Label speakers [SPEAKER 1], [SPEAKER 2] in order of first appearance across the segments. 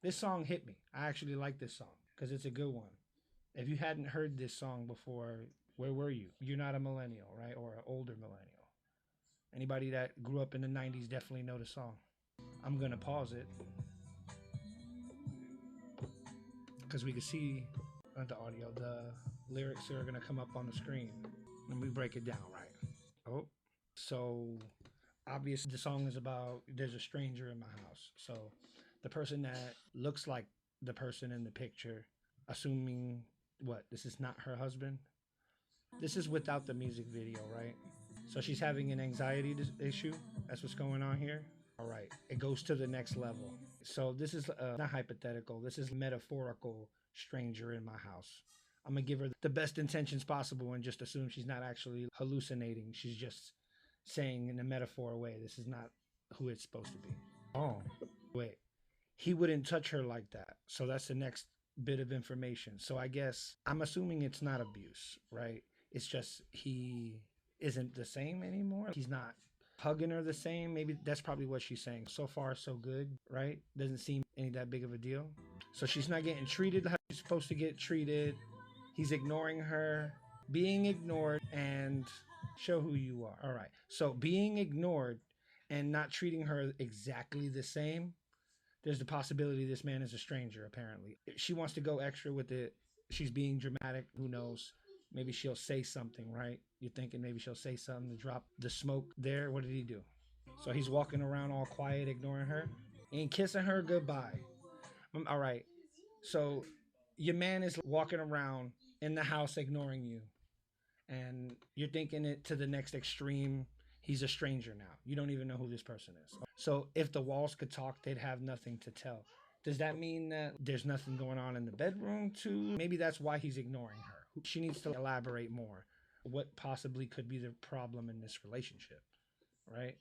[SPEAKER 1] This song hit me. I actually like this song because it's a good one. If you hadn't heard this song before, where were you? You're not a millennial, right? Or an older millennial. Anybody that grew up in the 90s definitely know the song. I'm going to pause it because we can see on the audio the lyrics are going to come up on the screen. Let me break it down, right? Oh, so obviously the song is about there's a stranger in my house. So the person that looks like the person in the picture, assuming what, this is not her husband. This is without the music video, right? So she's having an anxiety issue. That's what's going on here. All right, it goes to the next level. So this is not hypothetical. This is metaphorical stranger in my house. I'm gonna give her the best intentions possible and just assume she's not actually hallucinating. She's just saying in a metaphor way. This is not who it's supposed to be. Oh, wait. He wouldn't touch her like that. So that's the next bit of information. So I guess I'm assuming it's not abuse, right? It's just he isn't the same anymore. He's not hugging her the same. Maybe that's probably what she's saying. So far, so good, right? Doesn't seem any that big of a deal. So she's not getting treated how she's supposed to get treated. He's ignoring her, being ignored, and show who you are. All right. So being ignored and not treating her exactly the same, there's the possibility this man is a stranger, apparently. She wants to go extra with it. She's being dramatic. Who knows? Maybe she'll say something, right? You're thinking maybe she'll say something to drop the smoke there. What did he do? So he's walking around all quiet, ignoring her and kissing her goodbye. All right. So your man is walking around in the house ignoring you, and you're thinking it to the next extreme. He's a stranger now. You don't even know who this person is. So if the walls could talk, they'd have nothing to tell. Does that mean that there's nothing going on in the bedroom too? Maybe that's why he's ignoring her. She needs to elaborate more. What possibly could be the problem in this relationship, right?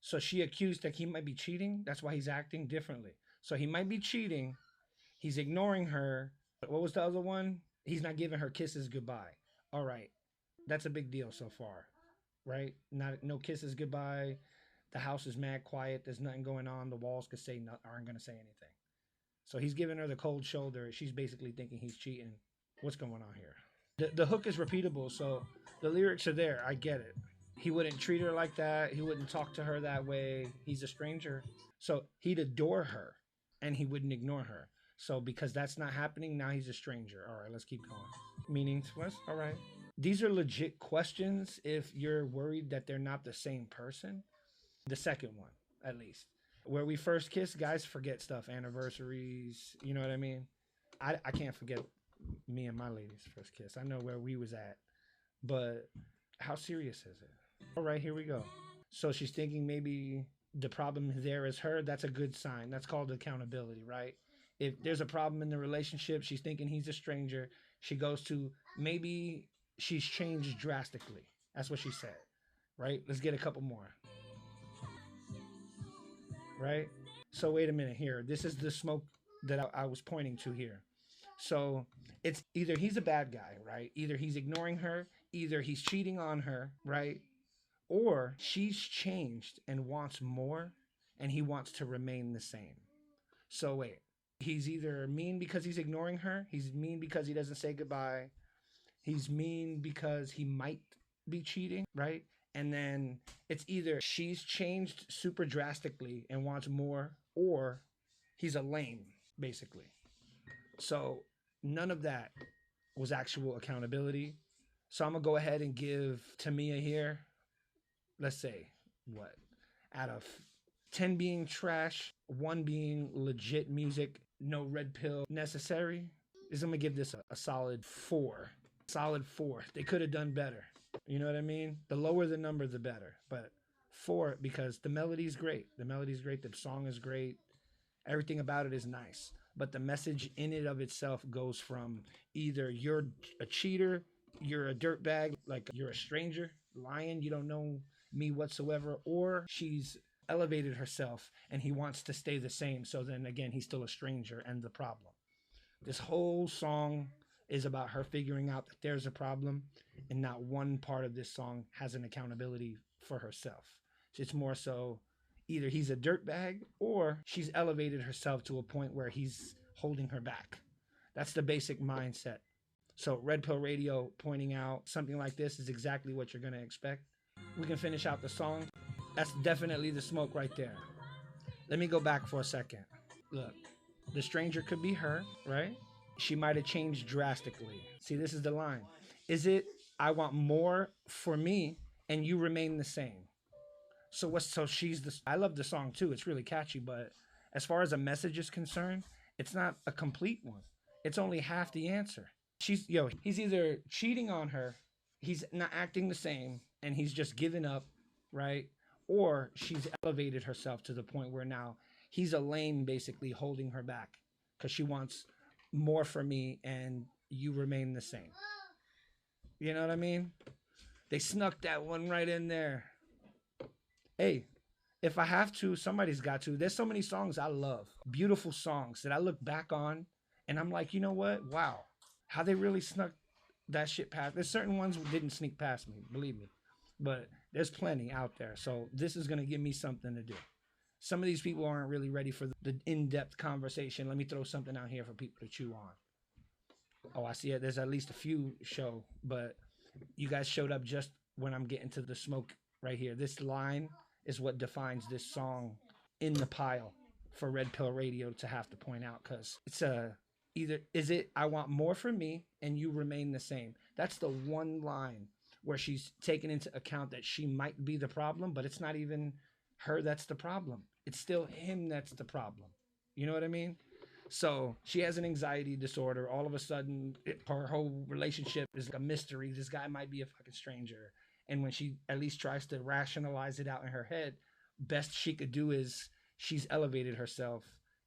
[SPEAKER 1] So she accused that he might be cheating. That's why he's acting differently. So he might be cheating. He's ignoring her. What was the other one? He's not giving her kisses goodbye. All right. That's a big deal so far, right? Not no kisses goodbye. The house is mad quiet. There's nothing going on. The walls could say aren't going to say anything. So he's giving her the cold shoulder. She's basically thinking he's cheating. What's going on here? The hook is repeatable, so the lyrics are there. I get it. He wouldn't treat her like that. He wouldn't talk to her that way. He's a stranger. So he'd adore her and he wouldn't ignore her. So because that's not happening, now he's a stranger. All right, let's keep going. Meaningless. All right. These are legit questions if you're worried that they're not the same person. The second one, at least. Where we first kiss, guys forget stuff, anniversaries, you know what I mean? I can't forget me and my lady's first kiss. I know where we was at, but how serious is it? All right, here we go. So she's thinking maybe the problem there is her. That's a good sign. That's called accountability, right? If there's a problem in the relationship, she's thinking he's a stranger. She goes to maybe she's changed drastically. That's what she said, right? Let's get a couple more, right? So wait a minute here. This is the smoke that I was pointing to here. So it's either he's a bad guy, right? Either he's ignoring her, either he's cheating on her, right? Or she's changed and wants more and he wants to remain the same. So wait, he's either mean because he's ignoring her, he's mean because he doesn't say goodbye, he's mean because he might be cheating, right? And then it's either she's changed super drastically and wants more, or he's a lame, basically. So none of that was actual accountability. So I'm gonna go ahead and give Tamia here, let's say, what, out of 10 being trash, 1 being legit music, no red pill necessary, is I'm gonna give this a solid 4. Solid 4. They could have done better. You know what I mean? The lower the number, the better. But 4, because the melody's great. The melody's great. The song is great. Everything about it is nice. But the message in it of itself goes from either you're a cheater, you're a dirtbag, like you're a stranger, lying, you don't know me whatsoever, or she's elevated herself and he wants to stay the same. So then again, he's still a stranger and the problem. This whole song is about her figuring out that there's a problem, and not one part of this song has an accountability for herself. It's more so Either he's a dirtbag or she's elevated herself to a point where he's holding her back. That's the basic mindset. So, Red Pill Radio pointing out something like this is exactly what you're going to expect. We can finish out the song. That's definitely the smoke right there. Let me go back for a second. Look, the stranger could be her, right? She might have changed drastically. See, this is the line. Is it, I want more for me and you remain the same? So she's the, I love the song too. It's really catchy, but as far as a message is concerned, it's not a complete one. It's only half the answer. He's either cheating on her, he's not acting the same, and he's just given up, right? Or she's elevated herself to the point where now he's a lame basically holding her back because she wants more from me and you remain the same. You know what I mean? They snuck that one right in there. Hey, if I have to, somebody's got to. There's so many songs I love, beautiful songs that I look back on and I'm like, you know what? Wow, how they really snuck that shit past. There's certain ones that didn't sneak past me, believe me, but there's plenty out there. So this is going to give me something to do. Some of these people aren't really ready for the in-depth conversation. Let me throw something out here for people to chew on. Oh, I see it. There's at least a few show, but you guys showed up just when I'm getting to the smoke right here. This line is what defines this song in the pile for Red Pill Radio to have to point out, because it's either is it I want more from me and you remain the same. That's the one line where she's taken into account that she might be the problem, but it's not even her that's the problem. It's still him that's the problem. You know what I mean? So she has an anxiety disorder. All of a sudden, her whole relationship is like a mystery. This guy might be a fucking stranger. And when she at least tries to rationalize it out in her head, best she could do is she's elevated herself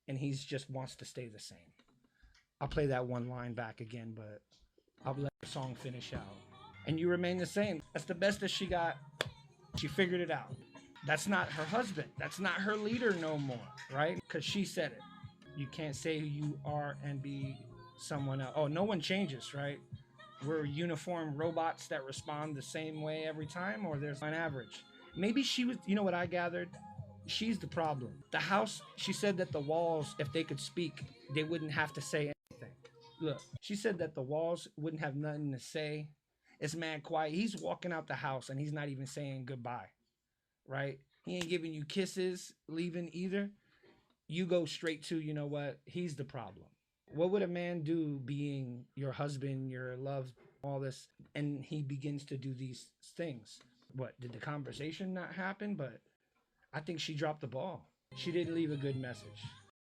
[SPEAKER 1] and he's just wants to stay the same. I'll play that one line back again, but I'll let the song finish out. And you remain the same. That's the best that she got. She figured it out. That's not her husband. That's not her leader no more, right? Because she said it. You can't say who you are and be someone else. Oh, no one changes, right? We're uniform robots that respond the same way every time, or there's an average. Maybe she was, you know what I gathered? She's the problem. The house, she said that the walls, if they could speak, they wouldn't have to say anything. Look, she said that the walls wouldn't have nothing to say. It's mad quiet. He's walking out the house and he's not even saying goodbye, right? He ain't giving you kisses, leaving either. You go straight to, you know what? He's the problem. What would a man do being your husband, your love, all this, and he begins to do these things? What, did the conversation not happen? But I think she dropped the ball. She didn't leave a good message.